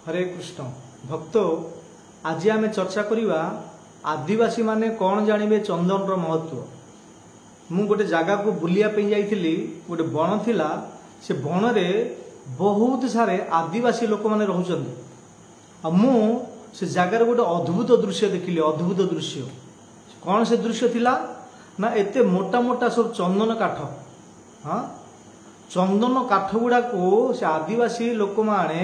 हरे कृष्ण भक्त आज आम चर्चा करवा आदिवासी माने कौन जानवे चंदन महत्व। मु गोटे जगह को बुलियापी जाइली गोटे बण थिला से बण रे बहुत सारे आदिवासी लोक मैंने रोचंती। मु से जगार गोटे अद्भुत दृश्य देखिली। अद्भुत दृश्य कौन से दृश्य थिला ना एते मोटा मोटा सब चंदन काठ। हाँ चंदन काठ गुड़ा को से आदिवासी लोक माने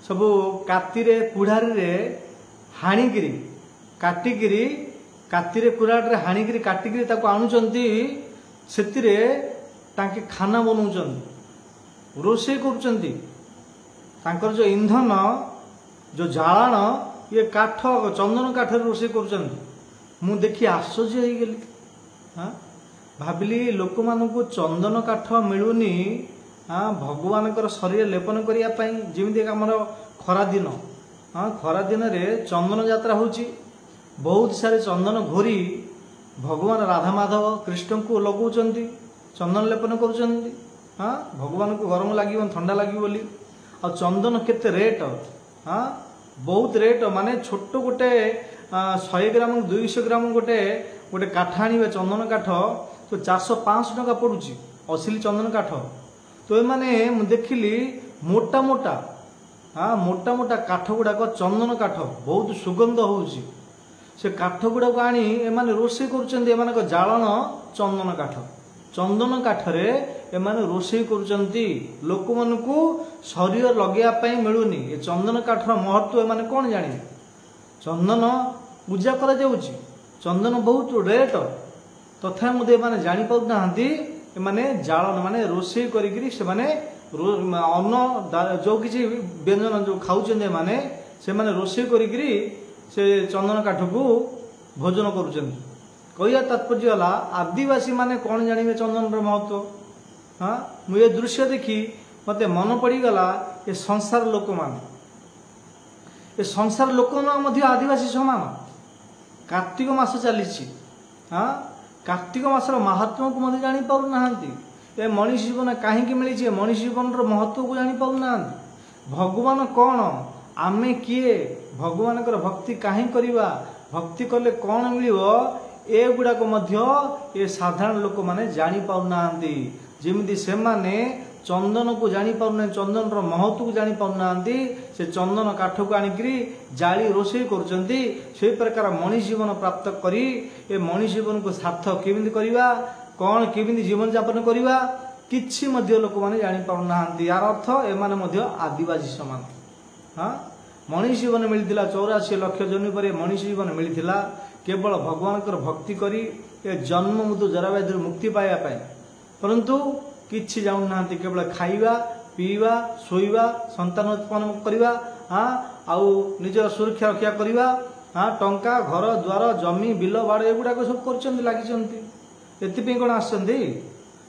सब कातिरे कुड़ारी रे हाणिकी काटिकी कातिरे कुड़ारे हाणिकी काटिकी आणुचंती सेतिरे तांके खाना बनाउचंती रोषे करुचंती। तांकर जो ईंधन जो जालाण ये काठ चंदन काठ रोषे करुचंती। मु देखी आश्चर्य हो गली। हाँ भाविली लोक मानू चंदन काठ मिलूनी। हाँ भगवान शरीर लेपन करने जमी आमर खरा दिन। हाँ खरा दिन रे चंदन यात्रा होची बहुत सारे चंदन घोरी भगवान राधा माधव कृष्ण को लगौचंती चंदन लेपन करुचंती। हाँ भगवान को गरम लगे ठंडा लगे बोली। आ चंदन केते रेट। हाँ बहुत रेट माने छोट गोटे 100 ग्राम 200 ग्राम गोटे गोटे काठ आने चंदन काठ तो 400-500 टका पड़ुची असली चंदन काठ। तो ये माने देखिली मोटा मोटा। हाँ मोटा मोटा काठ गुड़ाक चंदन काठ बहुत सुगंध होउची। से काठ गुड़ाक आनी एमाने रोषे करुचंती। एमानक जालन चंदन काठ। चंदन काठरे एमाने रोषे करुचंती लोक मानकू शरीर लगेया पई मिलुनी। ए चंदन काठर महत्व एमाने कौन जाने। चंदन पूजा करा जाउची चंदन बहुत रेट तथा मुझे माने जानी पाउ नाहंती। माने जालन माने रोषे करिकरी से माने अन्न जो किसी व्यंजन जो खाउचंदे माने से माने रोषे करिकरी से चंदन काठ को भोजन करुचंदी। कहया तात्पर्य होला आदिवासी माने कौन जानिबे चंदन महत्व। हाँ मुझे दृश्य देखी मते मन पड़गला ये संसार लोक मान ये संसार लोक मध्य आदिवासी समान। कार्तिक मास चली। हाँ कार्तिक मासर महात्मा को मत जानी पारु नाहंती। ए मनीष जीवन कहीं मिली मनीष जीवन महत्व को जानी पारु नाहंती। भगवान कौन आमे किए भगवान भक्ति कहीं करवा भक्ति कले कौन मिलिबो ए गुडा को मध्य ए साधारण लोक माने जानी पारु नाहंती। जेमिति से माने चंदन को जानी पारु चंदन महत्व को जानी पारु नाहंती। से चंदन काठ को आनिकरी जाली रोषे करुचंती। से प्रकार मनीष जीवन प्राप्त करी ए मनीष जीवन को सार्थक केमिति करिवा कौन केमिति जीवन यापन करिवा किछि मध्य लोक माने जानी पारु नाहंती। यार अर्थ ए माने मध्य आदिवासी समान। हाँ मनीष जीवन मिलथिला 84 लाख जन्म पर मनीष जीवन मिलथिला केवल भगवान भक्ति करी ए जन्म मृत्यु जरा व्याधि मुक्ति पाया पाए। परंतु किछि जानु नाहंती केवल खाइबा पीवा शोइबा संतान उत्पन्न करिबा। हाँ आउ निजर सुरक्षा रक्षा करिबा। हाँ टंका घर द्वार जमी बिल बाड़ एगुड़ा सब करचंती लागिचंती। एतिपई कोन आसचंती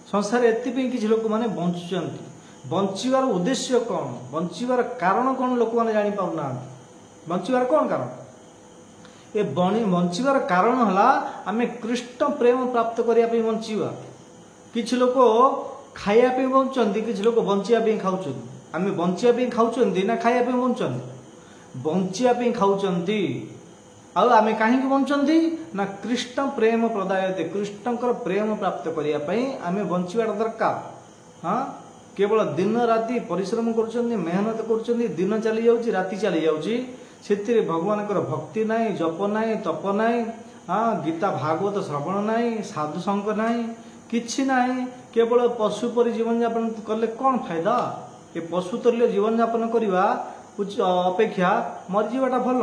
संसार एतिपई किछि लोक माने बंचुचंती। बंचिबार उद्देश्य कौन बंचिबार कारण कौन लोक माने जानी पारु नाहंती। बंचिबार कौन कारण ए बंचिबार कारण हला आमे कृष्ण प्रेम प्राप्त करिया पे बंचिबा। किछि लोक खाइया पे बंचंती किछि लोक बंचिया पे खाउचंती। आमे बंचिया पे खाउचंती ना खाइया पे बंचंती बंचिया पे खाउचंती। आउ आमे काहे के बंचंती ना कृष्ण प्रेम प्रदायते कृष्णकर प्रेम प्राप्त करिया पे आमे बंचिबार दरकार। हाँ केवल दिन राति परिश्रम करुचंती मेहनत करुचंती दिन चली जाउची राति चली जाउची सेतिरे भगवान भक्ति नाई जप नाई तप नाई। हाँ गीता भागवत श्रवण नाई साधु संग नाई किछि नाई केवल पशु परि जीवन यापन कले कौन फायदा। ये पशु तुल्य जीवन यापन करवा अपेक्षा मरीजाटा भल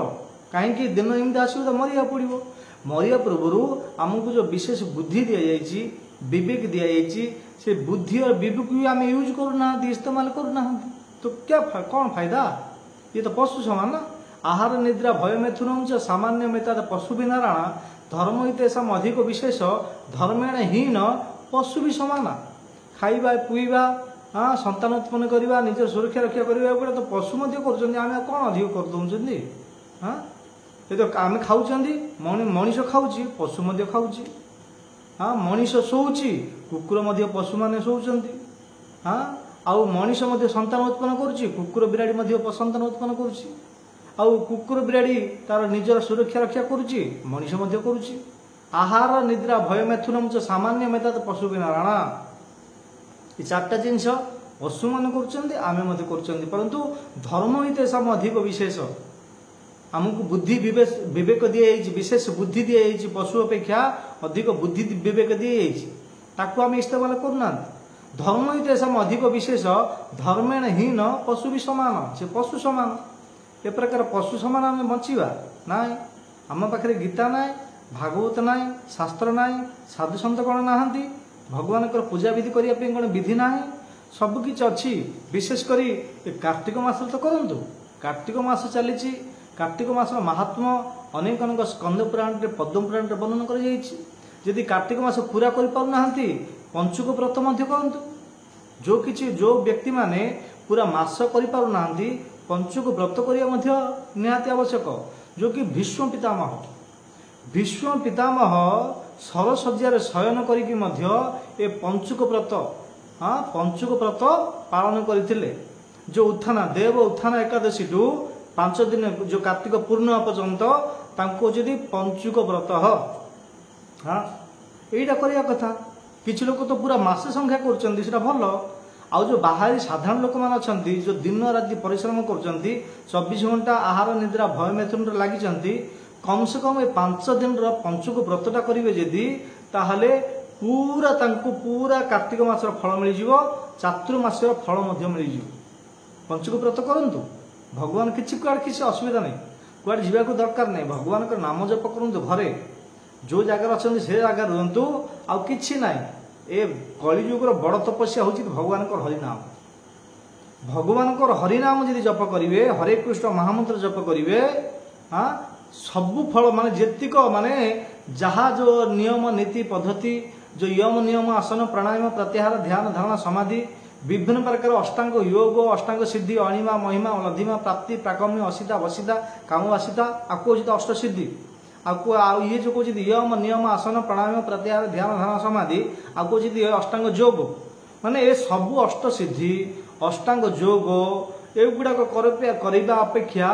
कहीं दिन एमती आसो तो मरिया पड़ो। मरिया पूर्व आमको जो विशेष बुद्धि दि जाइए विवेक दि जाइए से बुद्धि और विवेक भी आम यूज करूना इस्तेमाल करूना तो क्या कौन फायदा। ये तो पशु समान ना। आहार निद्रा भय मैथुन सामान्य मेता पशु भी नारायण धर्म इतेषाम अधिक विशेष धर्मेण हीन पशु भी समान। खाइबा पुईबा हाँ संतान उत्पन्न करवा निजर सुरक्षा रक्षा करवा गुड़ा तो पशु करें कौन अधिक करदे। हाँ ये तो आम खाऊँगी मनीष खाऊँ पशु खाऊँगी। हाँ मनीष शोची कुकुर पशु मैंने शोचंती। हाँ आउ मनीष मध्य संतान उत्पन्न करुच्ची कुकुर बिराड़ी मध्य संतान उत्पन्न करुच्ची आउ कुकुर बिराड़ी तार निजर सुरक्षा रक्षा करुच्ची मनीष मध्य करुच्ची आहार निद्रा भय मैथुनम च सामान्य मेता पशु बिना राणा ये चार्टा जिनस पशु मान कर परंतु धर्म ही तेषाम अधिक विशेष आमको बुद्धि विवेक दी विशेष बुद्धि दी पशु अपेक्षा अधिक बुद्धि विवेक दी ताकू आम इस्तेमाल करना धर्म ही तेषाम अधिक विशेष धर्मेण हीन पशु भी समान से पशु समान ए प्रकार पशु समान आम बचा ना आम पाखे गीता ना भागवत ना शास्त्र ना साधु सत कौन ना भगवान पूजा विधि करने कौन विधि ना सबकि अच्छी विशेषकर कार्तिक मास तो करूँ कार्तिक मास चली कार्तिक मास महात्मा अनेक अनेक स्कंद पुराण पद्म पुराण वर्णन कर कार्तिक मास पूरा करना पंचुक व्रत करूँ जो किसी जो व्यक्ति माने पूरा मास करना पंचुक व्रत करने निहाती आवश्यक जो कि भीष्म पितामह सरसज्जार शयन करके पंचुक व्रत पंचुक व्रत पालन करते जो उत्थान देव उत्थान एकादशी टू 5 दिन जो कार्तिक पूर्णिमा पर्यंत जी पंचुक व्रत हाँ यहीटा करवा कथा किसी लोग तो पूरा मासे संख्या कर भल आउ जो बाहरी साधारण लोक मैंने अच्छा जो दिन राति परिश्रम कर 24 घंटा आहार निद्रा भय मैथुन लगी कम से कम 5 दिन पंचुक व्रतटा करेंगे जदि ताहले पूरा पूरा कार्तिक मासर फल मिल चातुर्मासर फल मिल पंचुक व्रत करूँ भगवान किसी कुआड़े किसी असुविधा नहीं कुआड़े जावाक दरकार नहीं भगवान का नाम जप करूँ घरे जो जगार अच्छा से जगह रुहतु आउ कि ना ए कलिजुगर बड़ तपस्या हूँ भगवान हरिनाम हरिनाम जब जप करेंगे हरे कृष्ण महामंत्र जप करेंगे हाँ सबु फल माने जेतिक माने जहाँ जो नियम नीति पद्धति जो यम नियम आसन प्राणायाम प्रत्याहार ध्यान धारणा समाधि विभिन्न प्रकार अष्टांग योग अष्टांग सिद्धि अणिमा महिमा लधिमा प्राप्ति प्राकम्य असिता वसिता कामवासिता आपको अष्ट सिद्धि आपको ये जो कौन यम नियम आसन प्राणायाम प्रत्याहार ध्यान धारणा समाधि आपको अष्टांग योग माने ये सबू अष्ट सिद्धि अष्टांग योग एगुड़ाक करने अपेक्षा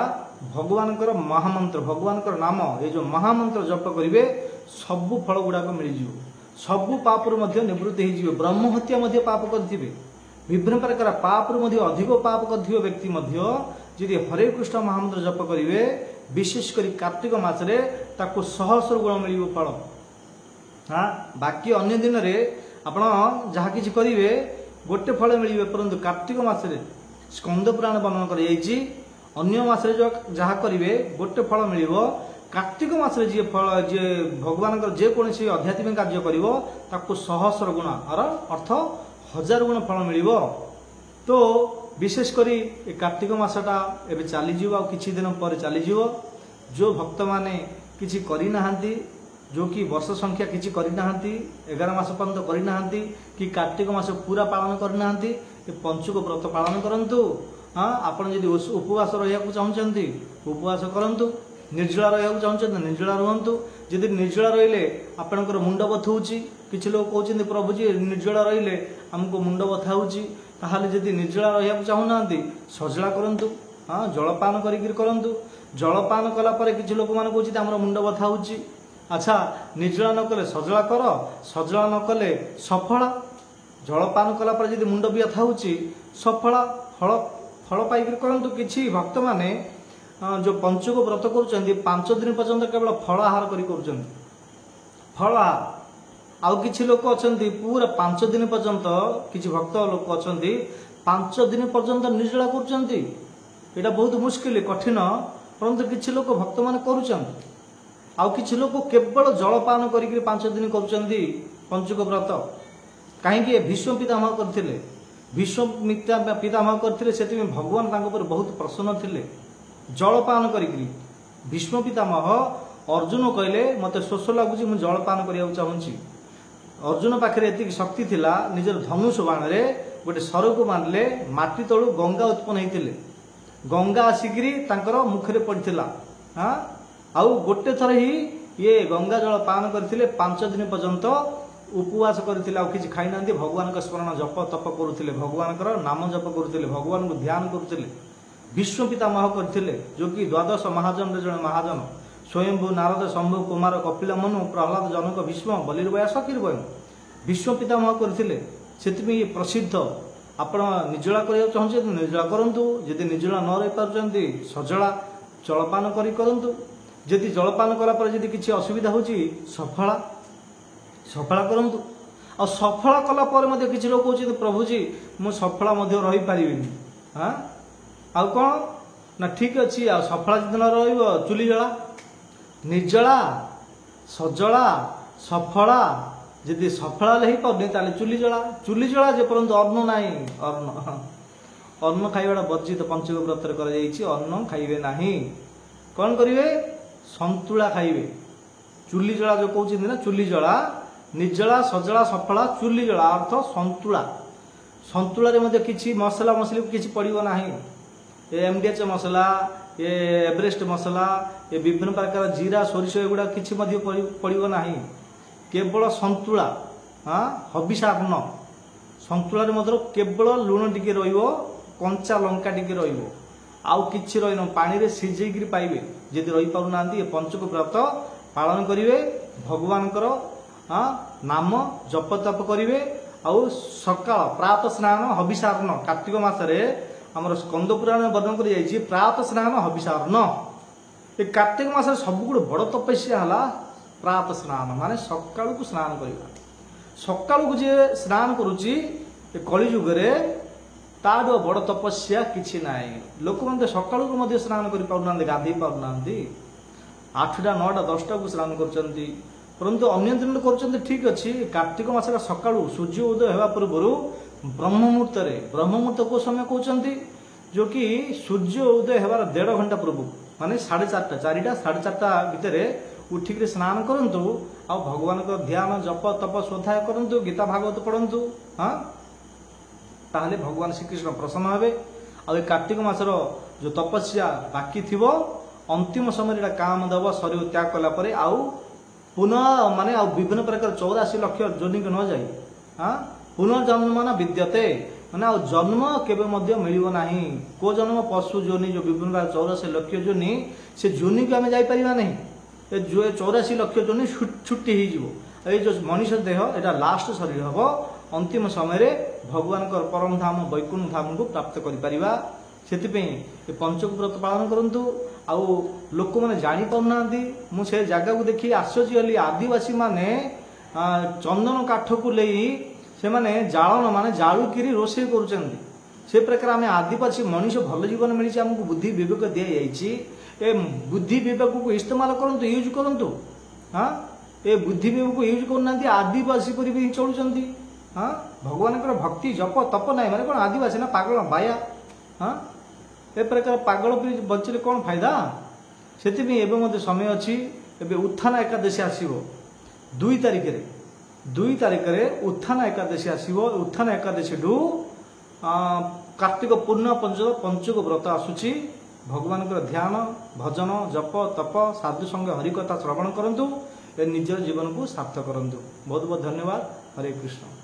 भगवान महामंत्र भगवान नाम ये जो महामंत्र जप करेंगे सबू फल गुड़ाक मिल सबू पापरू निवृत्ति हो ब्रह्म हत्या पाप करेंगे विभिन्न प्रकार पापरू अधिक पाप कर व्यक्ति जदि हरे कृष्ण महामंत्र जप करेंगे विशेषकर कार्तिक मासरे ताको सहस्र गुण मिल फल हाँ बाकी अन्य दिन में आपण जहाँ किसी करेंगे गोटे फल मिले परंतु कार्तिक मासरे स्कंद पुराण वर्णन कर अन्य मासरे जो जहाँ करेंगे गोटे फल मिल कार्तिक मासरे जी फल जी भगवान जेकोसी आध्यात्मिक कार्य कर सहस्र गुण अर्थ 1000 गुण फल मिल तो विशेषकर कार्तिक मसटा एवं चली कि दिन पर चली जो भक्त माने किसी करना जो कि वर्ष संख्या किसी करना 11 मास पर्यंत करना कि कार्तिक मास पूरा पालन करना पंचुक व्रत पालन करूँ हाँ आपड़ जब उपवास रहा चाहते उपवास करूँ निर्जला रहा चाहते निर्जला रुहतु जदि निर्जला रही आपणकर मुंड बथाऊँच किसी लोग कहते प्रभु जी निर्जला रही आमको मुंड बथा होती जदि निर्जला रहा चाहूना सजला करूँ हाँ जलपान करूँ जलपान कलापर किसी लोक मैंने कहते आम मुंड बथा होची अच्छा निर्जला न कले सजला कर सजला न कले सफला जलपान कलापर जदि मुंड व्यथा होची सफला फल फल पाइक करूँ किसी भक्त माने जो पंचुक व्रत कर 5 दिन पर्यंत केवल फल आहार कर फल आउ किसी लोक अच्छा पूरा 5 दिन पर्यंत किसी भक्त लोक अच्छा 5 दिन पर्यंत निर्जला कर बहुत मुश्किल कठिन परंतु किसी लोक भक्त मान कर लोक केवल जलपान कर 5 दिन कर पंचुक व्रत कहीं भीष्म पितामह करते भीष्म पितामह करते से भगवान बहुत प्रसन्न थे जलपान कर भीष्म पितामह अर्जुन कहले मत शोष लगुच मुझे जलपान करने चाहूँगी अर्जुन पाखे एति शक्ति थिला निजर धनुष बाण गोटे सर को मानले माटी तलू गंगा उत्पन्न होते गंगा आसिकी मुखरे पड़ता हाँ आउ गोटे थर ही ये गंगा जल पान करते 5 दिन पर्यंत उपवास करथिले आ किछि खाइ नांती भगवान का स्मरण जप तप करुथिले भगवान कर नाम जप करुथिले भगवान को ध्यान करुथिले विश्व पितामह करथिले जो कि द्वादश महाजन रे जण महाजन स्वयंभू नारद शंभु कुमार कपिल मनु प्रहलाद जनक भीष्म बलिर्भय सकीर्भय विश्व पितामह करथिले सेति प्रसिद्ध आपण निर्जला करिया चाहछे निर्जला करंतु जदि निर्जला न रहि पारछंती सजला जलपान करी करंतु जदि जलपान कला पर जदि किछि असुविधा होची सफला करंतु आ सफला कला पर मध्ये किछि लोक होची प्रभु जी मु सफला मध्ये रहि परिबिनी हां आ कोन ना ठीक अछि आ सफला जदि न रहिबो चुली जला निर्जला सजला सफला जदि सफला नहीं पारे ताले चुली जला जे परंतु अन्न नाही अन्न खाइबा वर्जित पंचक व्रत कर अन्न खाइबे नाही कौन करिवे संतुला खाइबे चुली जला जो कहउछि ना चुली जला निर्जला सजला सफला चुली जला अर्थ संतुला संतुला रे मध्ये किछि मसला मसली किछि पड़िबो नाही एमडीएच मसला ये एवरेस्ट मसला ये विभिन्न प्रकार जीरा सोरिष एगुडा किछि मध्ये पड़िबो नाही केवल संतुला हाँ हबिषार्ण संतुला मतलब केवल लुण टिके रहिबो कंचा लंका टिके रहिबो आउ किछि रहिनो पानी रे सिझेई पाइबे जदि रही पारु नांती पंचक व्रत पालन करिवे भगवान कर हाँ नाम जप तप करिवे आउ सकाळ प्रातः स्नान हबिषार्ण कार्तिक मासरे हमर स्कंद पुराण वर्णन कर जाइछि प्रातः स्नान हबिषार्ण ए कार्तिक मासरे सबगुड बड़ तपस्या हला प्रातः स्नान माने सकाळु को स्नान करिबा सकाळु को जे स्नान करूची ए कली युग रे ताडो बड़ तपस्या किछि नाही लोक मन सकाळु को मध्ये स्नान करि पाउनांदी गाधी पाउनांदी 8टा 9टा 10टा को स्नान करचंती परंतु अन्य दिन करचंती ठीक अछि कार्तिक मासरा सकाळु सूर्य उदय हेबा पूर्वरु ब्रह्म मुहूर्त को समय कहउचंती जो कि सूर्य उदय हेबार 1.5 घंटा पूर्व माने 4:30 4टा 4:30 भितरे उठिक स्नान करंतु आ भगवान को ध्यान जप तप श्रद्धा करंतु गीता भागवत पढ़ंतु हाँ ताहले भगवान श्रीकृष्ण प्रसन्न हेबे आ कार्तिक मासर जो तपस्या बाकी थिबो अंतिम समय काम दब शरीर त्याग कला परे आउ पुनः माने आ विभिन्न प्रकार 84 लाख जोनि को न जाई हाँ पुनर्जन्म ना विद्यते माने आ जन्म केबे मध्ये मिलिबो नाही को जन्म पशु जोनि जो विभिन्न प्रकार 84 लाख जोनि से जोनि को हमें जाई परिबा नहीं जो 84 लाख जोनि छुट्टी ही जीवो ए जो मनुष्य देह एटा लास्ट शरीर हबो अंतिम समय रे भगवान कर परम धाम वैकुंठ धाम को प्राप्त करि परिबा सेति पे ए पंचक व्रत पालन करंतु आउ लोक माने जानि पाउनांती मु से जागा को देखि आश्चर्य हली आदिवासी माने चंदन काठ को लेई से माने जाळन माने जाळु किरी रोसे करूचंती से प्रकार आमे आदिवासी मनुष्य भल जीवन मिली हमको बुद्धि विवेक दिया जाइछि ए बुद्धि विवेक को इस्तेमाल करंतु यूज करंतु हां ए बुद्धि विवेक को यूज करनांती आदिवासी परि भी चलुचंती हां भगवान कर भक्ति जप तप नाही माने कोन आदिवासी ना पागल बाया हां ए प्रकार पागल परि बचले कोन फायदा सेति भी एबे मते समय अछि एबे उत्थान एकादशी आसीबो 2 तारिख रे उत्थान एकादशी आसीबो उत्थान एकादशी डू कार्तिक पूर्ण पंचक व्रत आसुची भगवान ध्यान भजन जप तप साधु संग हरिकथा श्रवण करंतु ए निज जीवन को सार्थक करंतु बहुत बहुत धन्यवाद हरे कृष्ण।